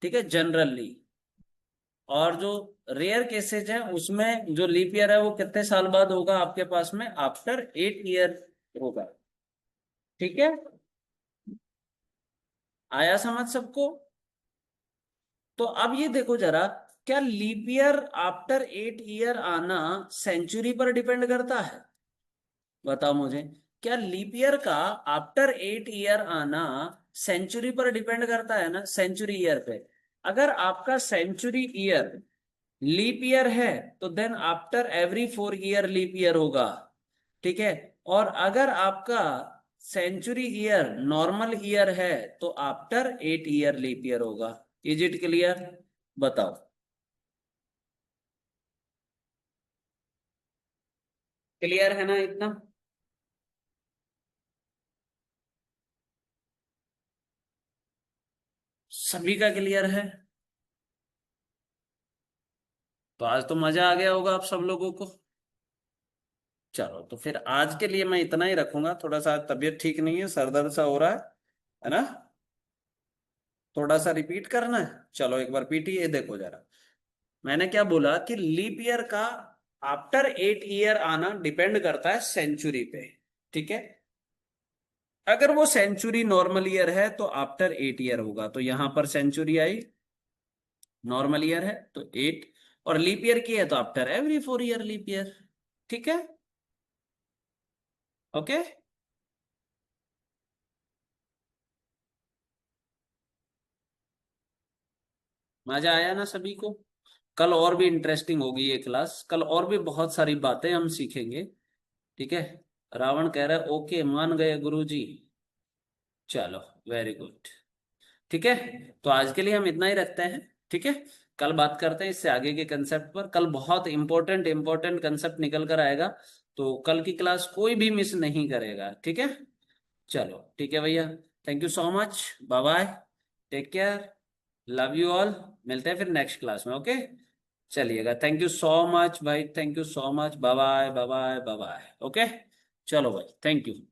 ठीक है, जनरली। और जो रेयर केसेज है उसमें जो लीप ईयर है वो कितने साल बाद होगा आपके पास में? आफ्टर 8 ईयर होगा। ठीक है, आया समझ सबको? तो अब ये देखो जरा, क्या लीप ईयर आफ्टर 8 ईयर आना सेंचुरी पर डिपेंड करता है? बताओ मुझे, क्या लीप ईयर का आफ्टर 8 ईयर आना सेंचुरी पर डिपेंड करता है ना, सेंचुरी ईयर पे? अगर आपका सेंचुरी ईयर लीप ईयर है तो then after every 4 year leap year होगा। ठीक है, और अगर आपका सेंचुरी ईयर नॉर्मल ईयर है तो आफ्टर 8 ईयर लीप ईयर होगा। Is it clear? बताओ। क्लियर है ना इतना? सभी का क्लियर है? तो आज तो मजा आ गया होगा आप सब लोगों को। चलो तो फिर आज के लिए मैं इतना ही रखूंगा, थोड़ा सा तबीयत ठीक नहीं है, सर दर्द सा हो रहा है ना? थोड़ा सा रिपीट करना है। चलो एक बार पीटीए देखो जरा। मैंने क्या बोला कि लीप ईयर का आफ्टर 8 ईयर आना डिपेंड करता है सेंचुरी पे। ठीक है, अगर वो सेंचुरी नॉर्मल ईयर है तो आफ्टर 8 ईयर होगा, तो यहां पर सेंचुरी आई, नॉर्मल ईयर है तो 8, और लीप ईयर की है तो after every 4 year leap year. ठीक है, ओके। मजा आया ना सभी को? कल और भी इंटरेस्टिंग होगी ये क्लास, कल और भी बहुत सारी बातें हम सीखेंगे। ठीक है। रावण कह रहा है ओके, मान गए गुरुजी। चलो, वेरी गुड। ठीक है, तो आज के लिए हम इतना ही रखते हैं। ठीक है, कल बात करते हैं इससे आगे के कंसेप्ट पर। कल बहुत इंपॉर्टेंट इंपॉर्टेंट कंसेप्ट निकल कर आएगा, तो कल की क्लास कोई भी मिस नहीं करेगा। ठीक है, चलो ठीक है भैया। Thank you so much, bye bye, take care, love you all. मिलते हैं फिर नेक्स्ट क्लास में, ओके। चलिएगा, थैंक यू सो मच भाई, thank you so much, bye bye bye bye bye bye, okay. चलो भाई, थैंक यू।